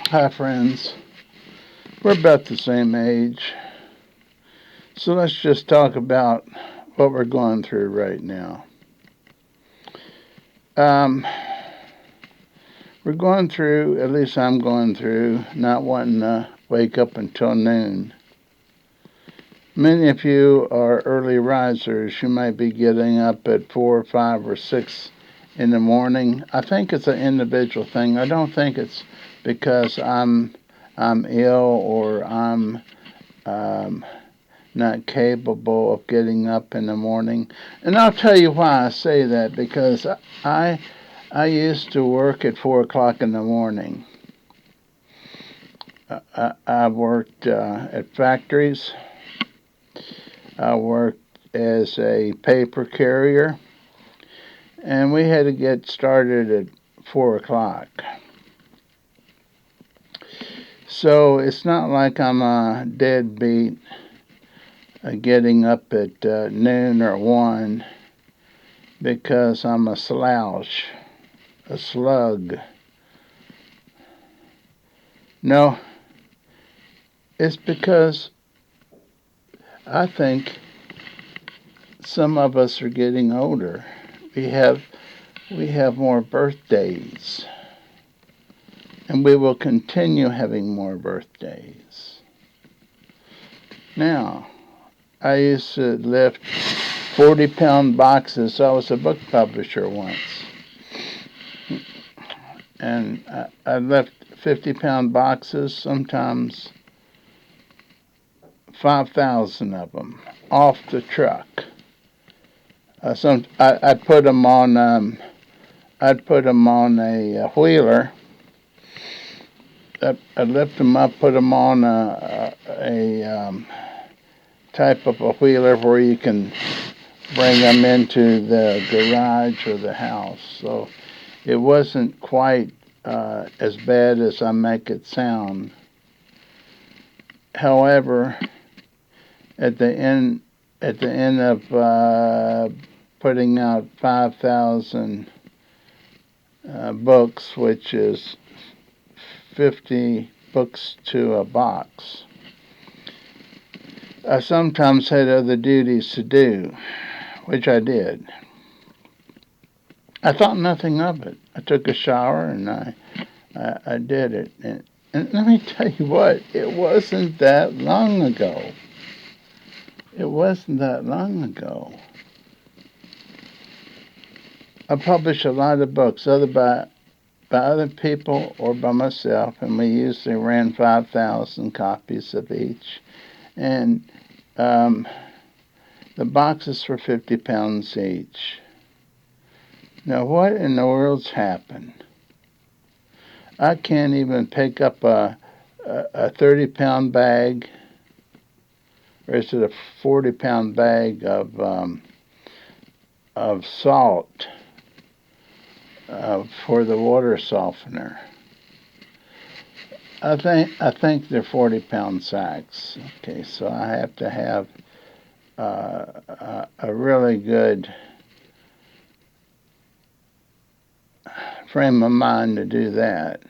Hi, friends. We're about the same age, so let's just talk about what we're going through right now. Um, we're going through, at least I'm going through, not wanting to wake up until noon. Many of you are early risers. You might be getting up at 4, 5, or 6 in the morning. I think it's an individual thing. I don't think it's because I'm ill or I'm um, not capable of getting up in the morning. And I'll tell you why I say that, because I I used to work at 4 o'clock in the morning. I worked at factories. I worked as a paper carrier, and we had to get started at 4 o'clock. So it's not like I'm a deadbeat getting up at noon or 1 because I'm a slouch, a slug. No, it's because I think some of us are getting older. We have we have more birthdays, and we will continue having more birthdays. Now, I used to lift 40-pound boxes. I was a book publisher once, and I left 50-pound boxes, sometimes 5,000 of them, off the truck. I'd put them on. I'd put them on a wheeler. I'd lift them up, put them on a type of a wheeler where you can bring them into the garage or the house. So it wasn't quite as bad as I make it sound. However, at the end of putting out 5,000 books, which is 50 books to a box, I sometimes had other duties to do, which I did. I thought nothing of it. I took a shower and I did it. And let me tell you what, it wasn't that long ago. It wasn't that long ago. I published a lot of books, either by other people or by myself, and we usually ran 5,000 copies of each. And um, the boxes were 50 pounds each. Now, what in the world's happened? I can't even pick up a 30-pound bag, or is it a 40-pound bag of salt for the water softener. I think they're 40-pound sacks. Okay, so I have to have a really good frame of mind to do that.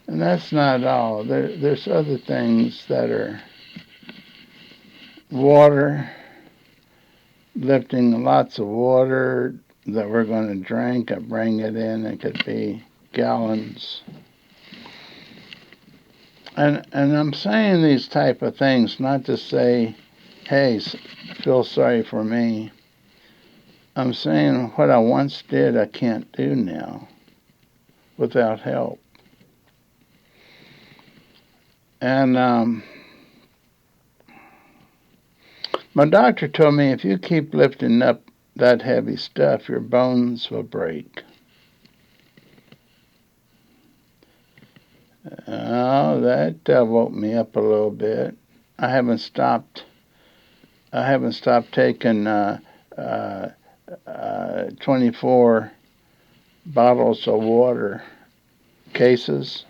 And that's not all. There's other things that are water, lifting lots of water that we're going to drink. I bring it in. It could be gallons. And I'm saying these type of things not to say, hey, feel sorry for me. I'm saying what I once did, I can't do now without help. And my doctor told me if you keep lifting up that heavy stuff, your bones will break. Oh, that woke me up a little bit. I haven't stopped. I haven't stopped taking 24 bottles of water cases.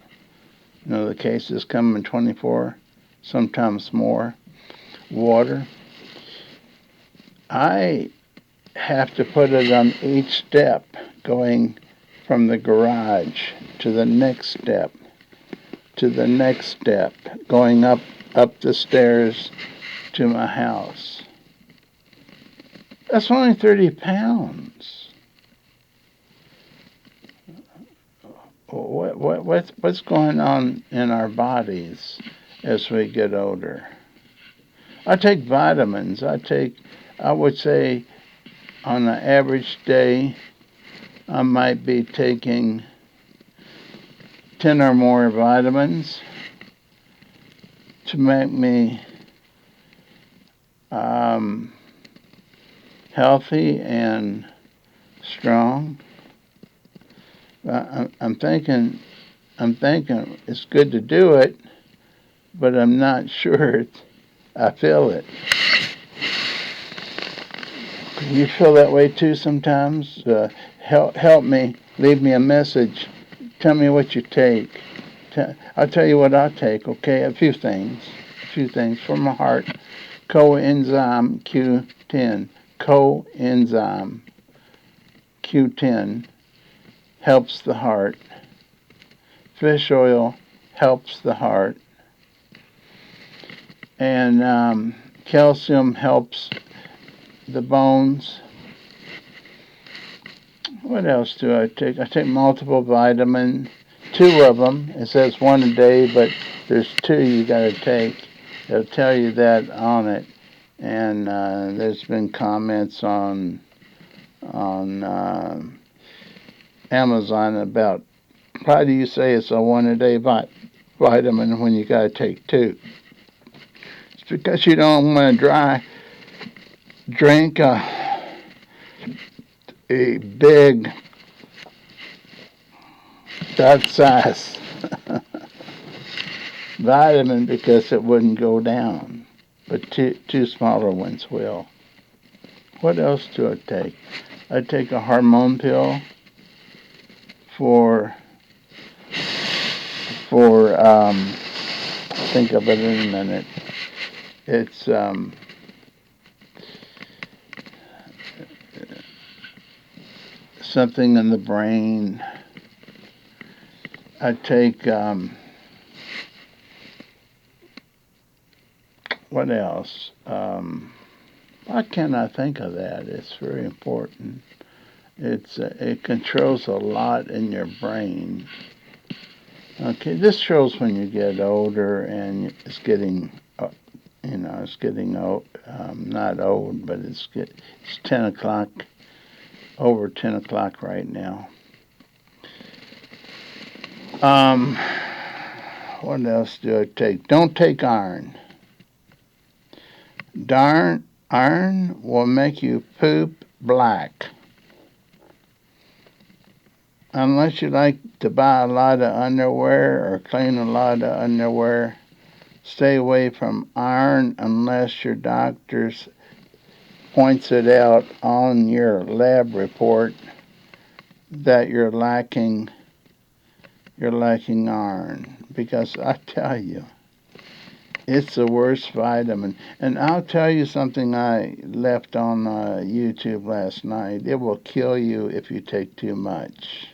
You know, the cases come in 24, sometimes more, water. I have to put it on each step going from the garage to the next step. to the next step, going up the stairs to my house. That's only 30 pounds. What's going on in our bodies as we get older? I take vitamins. I would say on an average day, I might be taking 10 or more vitamins to make me healthy and strong. I'm thinking it's good to do it, but I'm not sure I feel it. You feel that way too sometimes? Help me. Leave me a message. Tell me what you take. I'll tell you what I take, okay? A few things for my heart. Coenzyme Q10. Coenzyme Q10 helps the heart. Fish oil helps the heart. And calcium helps the bones. What else do I take? I take multiple vitamins, 2 of them. It says 1 a day, but there's 2 you got to take. It'll tell you that on it. And there's been comments on Amazon about why do you say it's a 1 a day vitamin when you got to take 2? It's because you don't want to drink a big that size vitamin because it wouldn't go down, but two smaller ones will. What else do I take? I take a hormone pill for think of it in a minute. It's something in the brain. I take what else? Why can't I think of that? It's very important. It controls a lot in your brain. Okay, this shows when you get older and it's getting, it's getting old. Not old, but it's 10 o'clock, over 10 o'clock right now. What else do I take? Don't take iron. Iron will make you poop black. Unless you like to buy a lot of underwear or clean a lot of underwear, stay away from iron unless your doctor points it out on your lab report that you're lacking iron. Because I tell you, it's the worst vitamin. And I'll tell you something I left on YouTube last night. It will kill you if you take too much.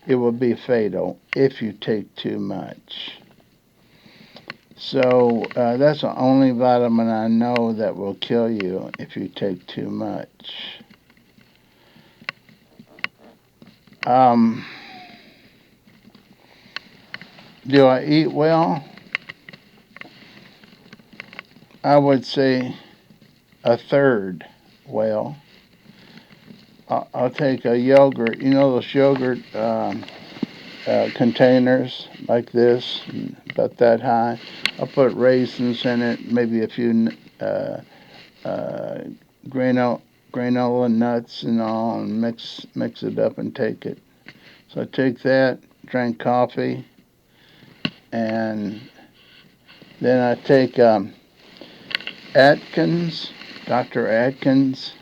It will be fatal if you take too much. So that's the only vitamin I know that will kill you if you take too much. Do I eat well? I would say a third well. I'll take a yogurt. You know those yogurt containers like this, about that high. I'll put raisins in it, maybe a few granola nuts and all, and mix it up and take it. So I take that, drink coffee, and then I take Atkins, Dr. Atkins.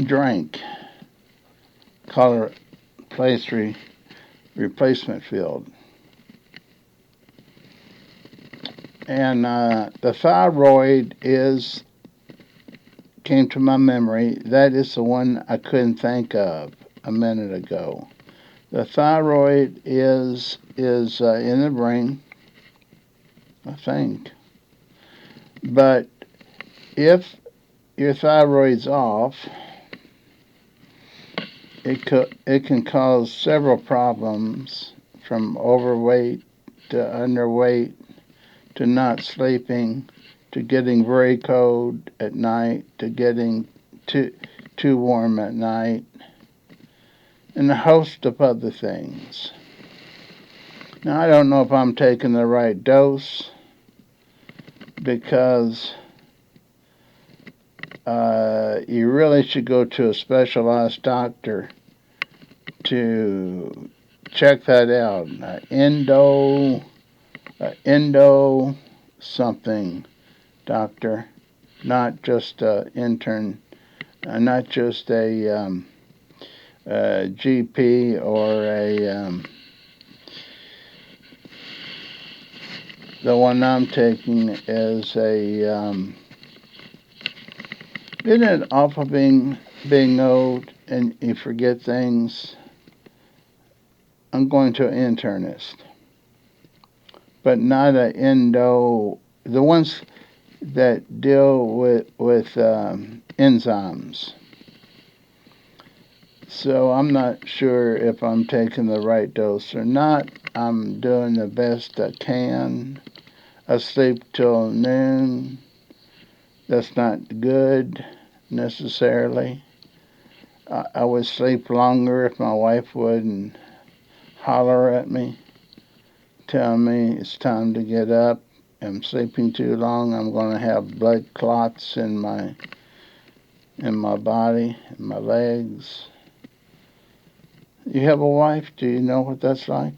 Drink, color replacement field. And the thyroid came to my memory. That is the one I couldn't think of. a minute ago. The thyroid is in the brain, I think. But if your thyroid's off, it can cause several problems, from overweight to underweight to not sleeping to getting very cold at night to getting too warm at night, and a host of other things. Now, I don't know if I'm taking the right dose, because you really should go to a specialized doctor to check that out. Endo something doctor, not just a intern, not just a GP or the one I'm taking is isn't it awful being old and you forget things? I'm going to an internist, but not an endo. The ones that deal with enzymes. So I'm not sure if I'm taking the right dose or not. I'm doing the best I can. I sleep till noon. That's not good necessarily. I would sleep longer if my wife wouldn't holler at me, tell me it's time to get up. I'm sleeping too long. I'm going to have blood clots in my body, in my legs. You have a wife? Do you know what that's like?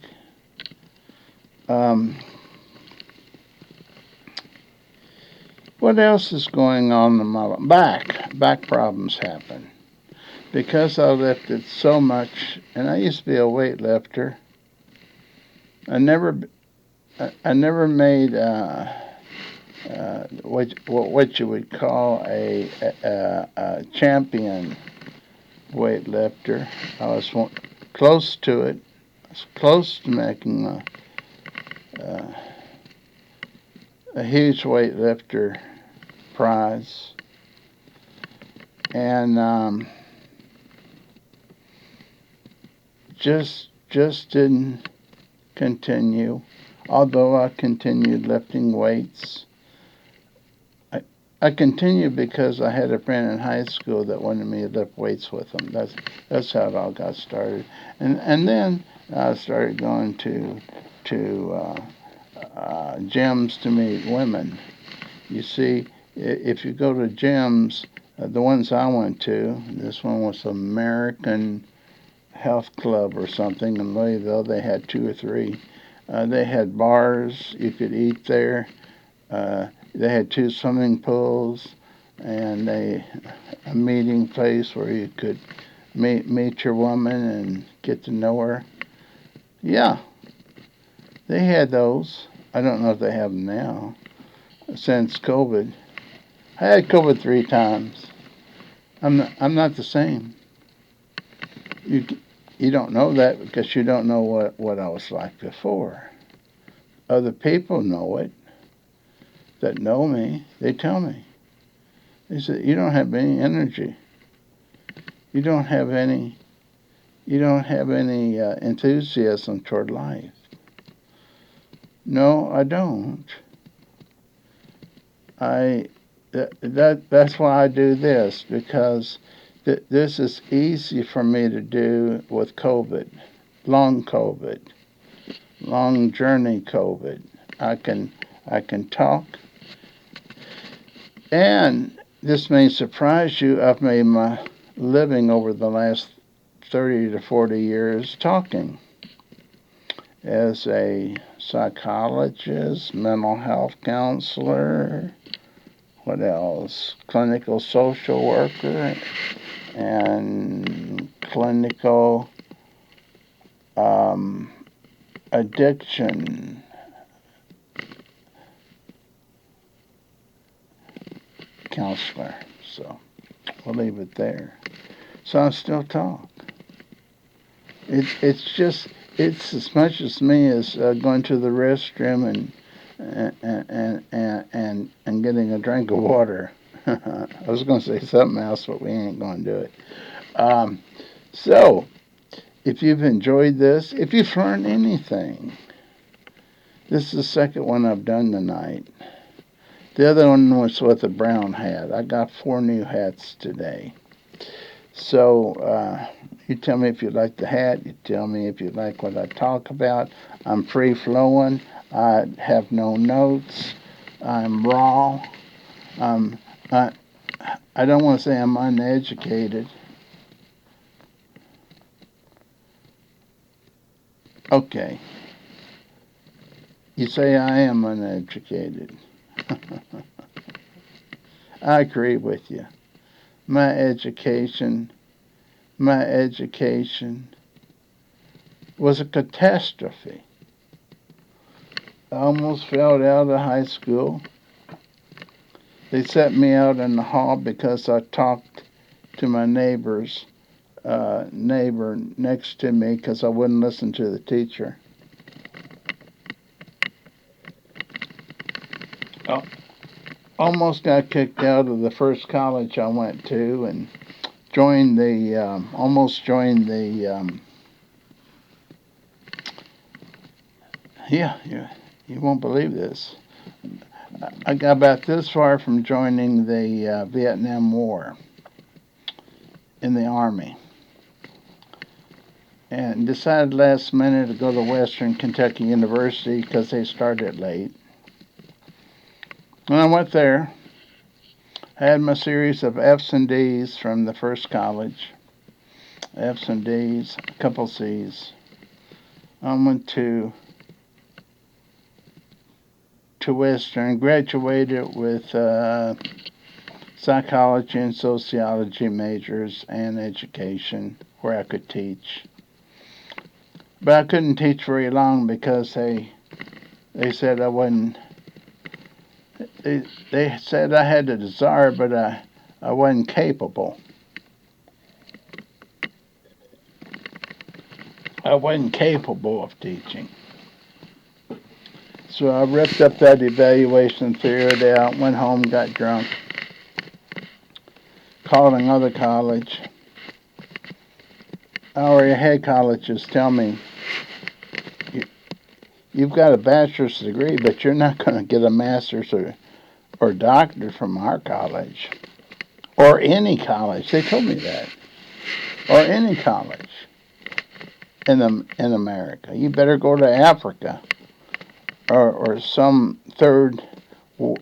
What else is going on in my back? Back problems happen because I lifted so much, and I used to be a weightlifter. I never made what you would call a champion weightlifter. I was close to it. I was close to making a huge weightlifter prize, and just didn't continue. Although I continued lifting weights, I continued because I had a friend in high school that wanted me to lift weights with him. That's how it all got started, and then I started going to gyms to meet women. You see, if you go to gyms, the ones I went to, this one was American Health Club or something in Louisville. They had two or three. They had bars you could eat there. They had two swimming pools and a meeting place where you could meet your woman and get to know her. Yeah, they had those. I don't know if they have them now. Since COVID, I had COVID 3 times. I'm not the same. You don't know that because you don't know what I was like before. Other people know it, that know me. They tell me. They say, you don't have any energy. You don't have any enthusiasm toward life. No, I don't. That's why I do this, because this is easy for me to do with COVID, long journey COVID. I can talk, and this may surprise you. I've made my living over the last 30 to 40 years talking as a psychologist, mental health counselor, what else? Clinical social worker and clinical addiction counselor. So we'll leave it there. So I still talk. It's as much as me as going to the restroom and getting a drink of water. I was going to say something else, but we ain't going to do it. Um, so, if you've enjoyed this, if you've learned anything, this is the second one I've done tonight. The other one was with a brown hat. I got 4 new hats today. So, you tell me if you like the hat. You tell me if you like what I talk about. I'm free flowing. I have no notes. I'm raw. I, I don't want to say I'm uneducated. Okay. You say I am uneducated. I agree with you. My education was a catastrophe. I almost failed out of high school. They set me out in the hall because I talked to my neighbor next to me because I wouldn't listen to the teacher. Oh, almost got kicked out of the first college I went to and almost joined the yeah, you won't believe this. I got about this far from joining the Vietnam War in the Army and decided last minute to go to Western Kentucky University because they started late. When I went there, I had my series of F's and D's from the first college. F's and D's, a couple C's. I went to Western, graduated with psychology and sociology majors and education where I could teach. But I couldn't teach very long because they said I wasn't. They said I had the desire, but I wasn't capable. I wasn't capable of teaching. So I ripped up that evaluation, threw it out, went home, got drunk, called another college. I already had colleges tell me, you've got a bachelor's degree, but you're not going to get a master's or doctorate from our college. Or any college. They told me that. Or any college in America. You better go to Africa or some third war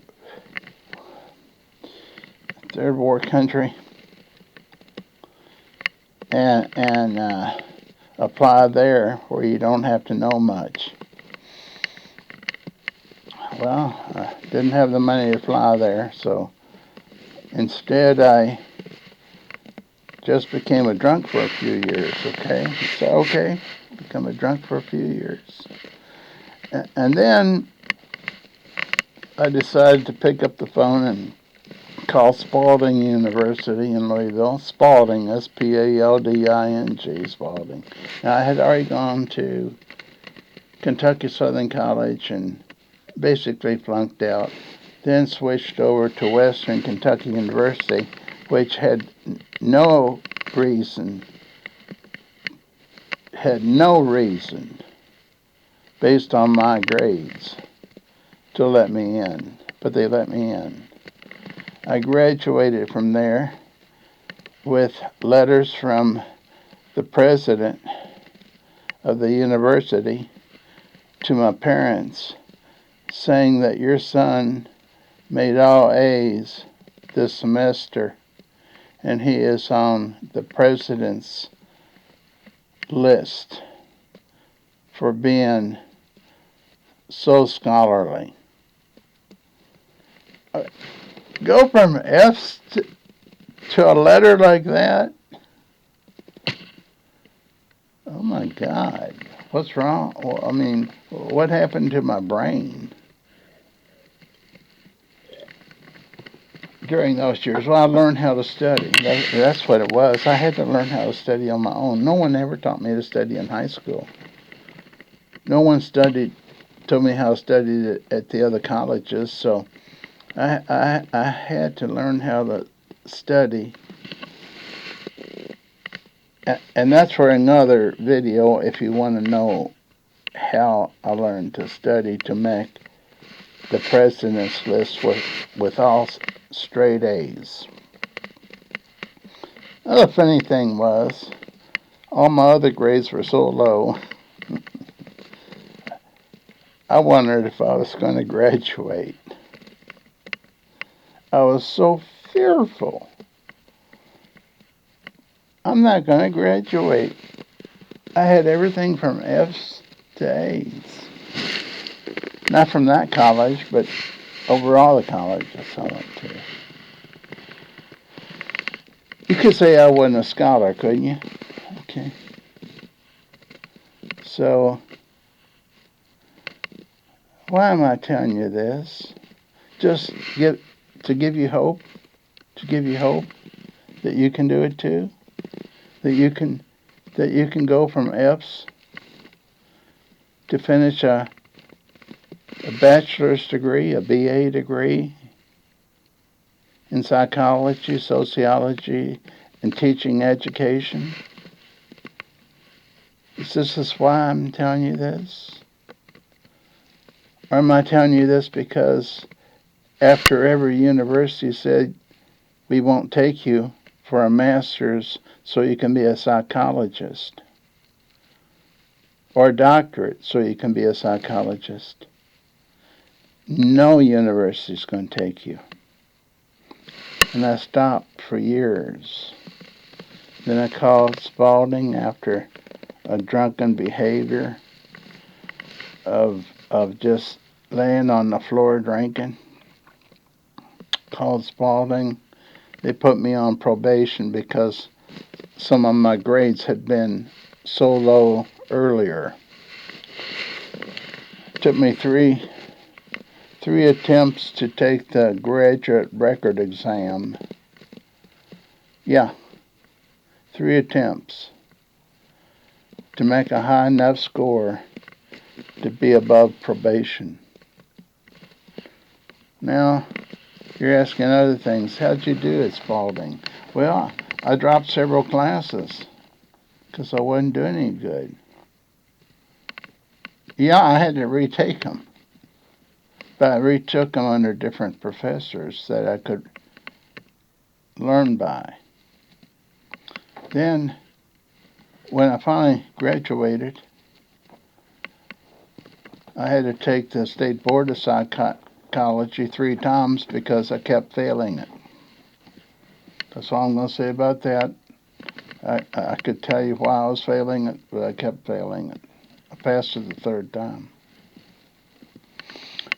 country and apply there where you don't have to know much. Well, I didn't have the money to fly there, so instead I just became a drunk for a few years, okay? So, okay, become a drunk for a few years. And then I decided to pick up the phone and call Spalding University in Louisville. Spalding, Spalding, Spalding. Now, I had already gone to Kentucky Southern College and basically flunked out. Then switched over to Western Kentucky University, which had no reason, based on my grades, to let me in. But they let me in. I graduated from there with letters from the president of the university to my parents saying that your son made all A's this semester and he is on the president's list for being so scholarly. Go from F's to a letter like that? Oh my God. What's wrong? Well, I mean, what happened to my brain? during those years? Well, I learned how to study. That's what it was. I had to learn how to study on my own. No one ever taught me to study in high school. No one told me how to study at the other colleges, so I had to learn how to study. And that's for another video if you want to know how I learned to study to make the president's list with all straight A's. Another funny thing was, all my other grades were so low, I wondered if I was going to graduate. I was so fearful. I'm not going to graduate. I had everything from F's to A's. Not from that college, but overall the colleges I went to. You could say I wasn't a scholar, couldn't you? Okay. So, why am I telling you this? Just to give you hope, that you can do it too, that you can go from F's to finish a bachelor's degree, a BA degree in psychology, sociology, and teaching education. This is why I'm telling you this? Or am I telling you this because after every university said, we won't take you for a master's so you can be a psychologist, or a doctorate so you can be a psychologist? No university's going to take you. And I stopped for years. Then I called Spalding after a drunken behavior of just laying on the floor drinking. Called Spalding. They put me on probation because some of my grades had been so low earlier. It took me three attempts to take the graduate record exam. Yeah, 3 attempts to make a high enough score to be above probation. Now, you're asking other things. How'd you do at Spalding? Well, I dropped several classes because I wasn't doing any good. Yeah, I had to retake them. But I retook them under different professors that I could learn by. Then, when I finally graduated, I had to take the State Board of Psychology 3 times because I kept failing it. That's all I'm going to say about that. I could tell you why I was failing it, but I kept failing it. I passed it the 3rd time.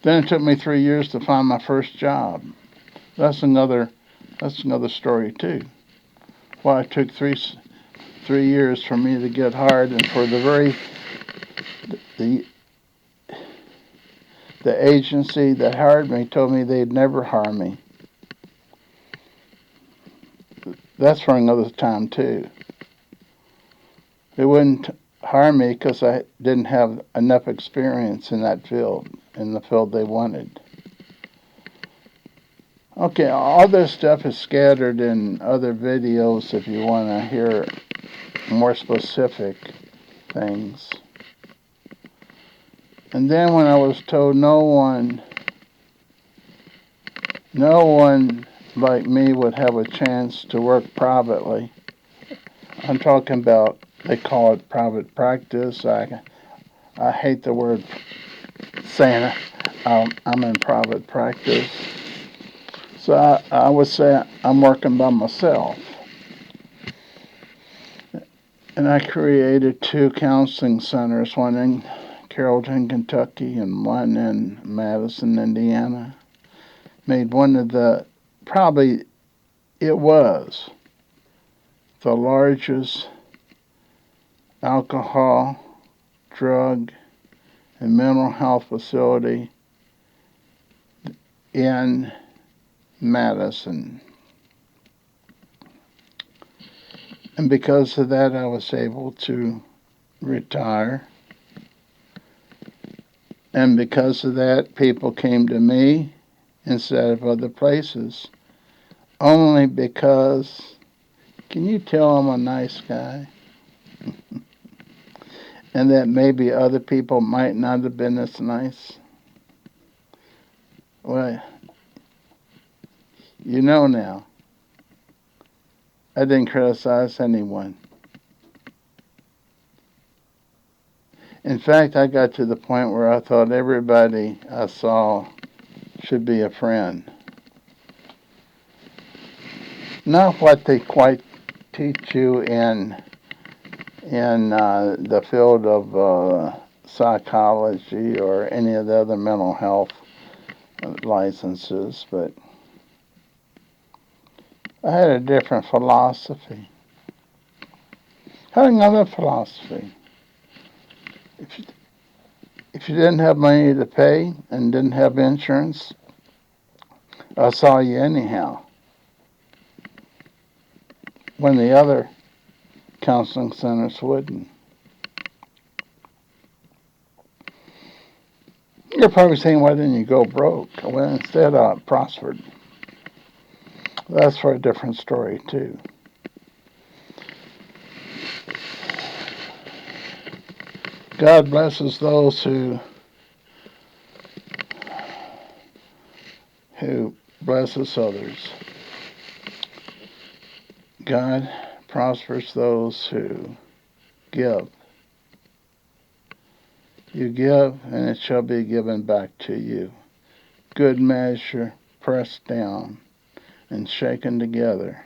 Then it took me 3 years to find my first job. That's another story too. Why it took three years for me to get hired, and for the agency that hired me told me they'd never hire me. That's for another time too. They wouldn't hire me because I didn't have enough experience in that field, in the field they wanted. Okay, all this stuff is scattered in other videos if you want to hear more specific things. And then when I was told no one like me would have a chance to work privately, I'm talking about, they call it private practice. I hate the word saying I'm in private practice. So I would say I'm working by myself. And I created 2 counseling centers, one in Carrollton, Kentucky, and one in Madison, Indiana. Made one of it was the largest alcohol, drug, and mental health facility in Madison. And because of that, I was able to retire. And because of that, people came to me instead of other places. Only because, can you tell I'm a nice guy? And that maybe other people might not have been as nice? Well, you know now. I didn't criticize anyone. In fact, I got to the point where I thought everybody I saw should be a friend. Not what they quite teach you in the field of psychology or any of the other mental health licenses, but I had a different philosophy. I had another philosophy. If you didn't have money to pay and didn't have insurance, I saw you anyhow. When the other counseling centers wouldn't. You're probably saying, why didn't you go broke? Well, instead I prospered. That's for a different story, too. God blesses those who blesses others. God prospers those who give. You give, and it shall be given back to you. Good measure, pressed down, and shaken together,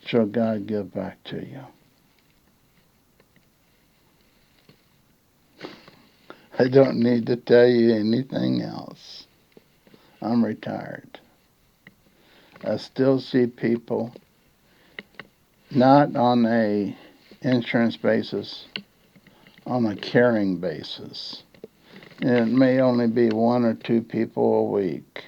shall God give back to you. I don't need to tell you anything else. I'm retired. I still see people not on a insurance basis, on a caring basis. And it may only be one or two people a week.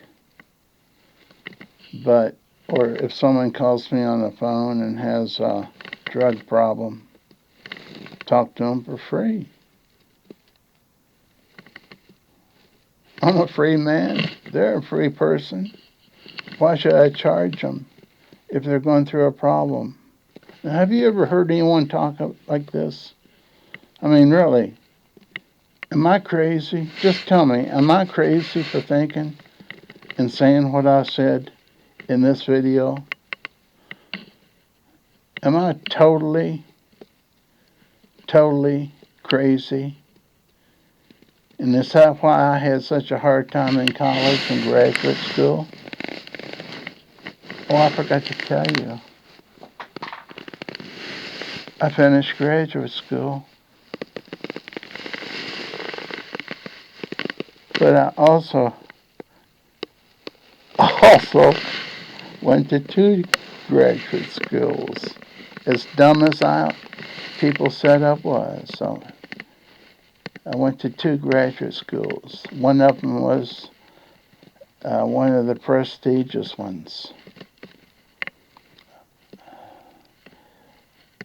But, or if someone calls me on the phone and has a drug problem, talk to them for free. I'm a free man. They're a free person. Why should I charge them if they're going through a problem? Now, have you ever heard anyone talk like this? I mean, really, am I crazy? Just tell me, am I crazy for thinking and saying what I said in this video? Am I totally crazy? And is that why I had such a hard time in college and graduate school? Oh, I forgot to tell you. I finished graduate school. But I also went to 2 graduate schools. As dumb as people said I was. So I went to 2 graduate schools. One of them was one of the prestigious ones.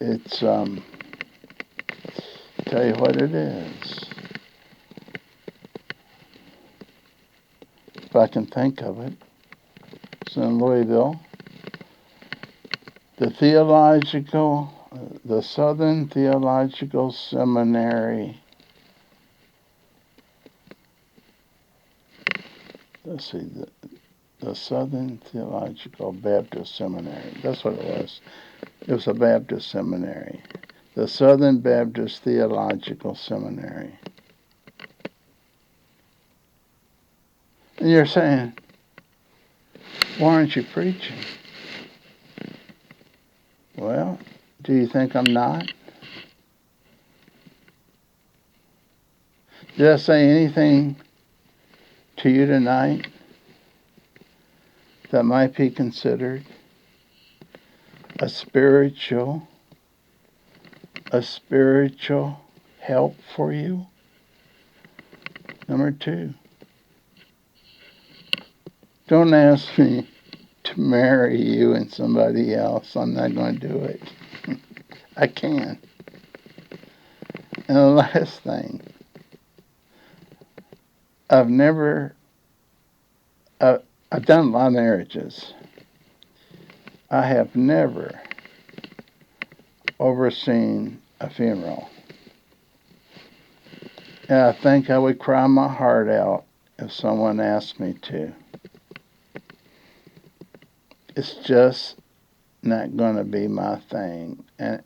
It's, tell you what it is. If I can think of it. It's in Louisville. The Southern Theological Seminary. Let's see, the Southern Theological Baptist Seminary. That's what it was. It was a Baptist seminary. The Southern Baptist Theological Seminary. And you're saying, why aren't you preaching? Well, do you think I'm not? Did I say anything to you tonight that might be considered a spiritual help for you? Number 2, Don't ask me to marry you and somebody else. I'm not going to do it. I can. And the last thing, I've never, I've done a lot of marriages. I have never overseen a funeral. And I think I would cry my heart out if someone asked me to. It's just not going to be my thing. And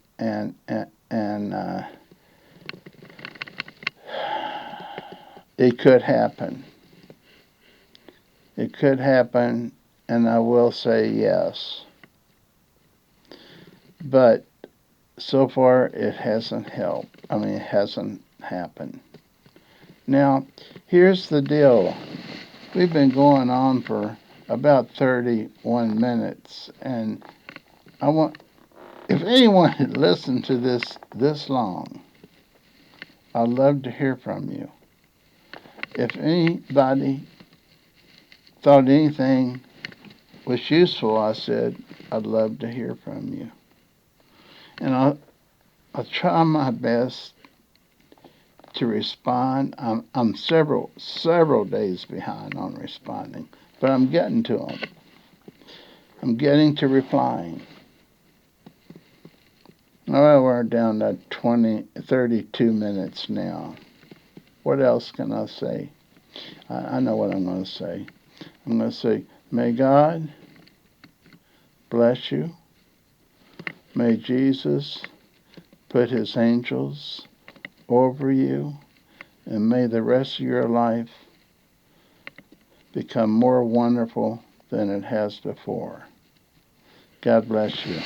it could happen. It could happen, and I will say yes. But so far, it hasn't helped. It hasn't happened. Now, here's the deal. We've been going on for about 31 minutes, and if anyone had listened to this long, I'd love to hear from you. If anybody thought anything was useful, I said, I'd love to hear from you. And I'll try my best to respond. I'm several days behind on responding, but I'm getting to them. I'm getting to replying. Well, we're down to 32 minutes now. What else can I say? I know what I'm going to say. I'm going to say, may God bless you. May Jesus put his angels over you, and may the rest of your life become more wonderful than it has before. God bless you.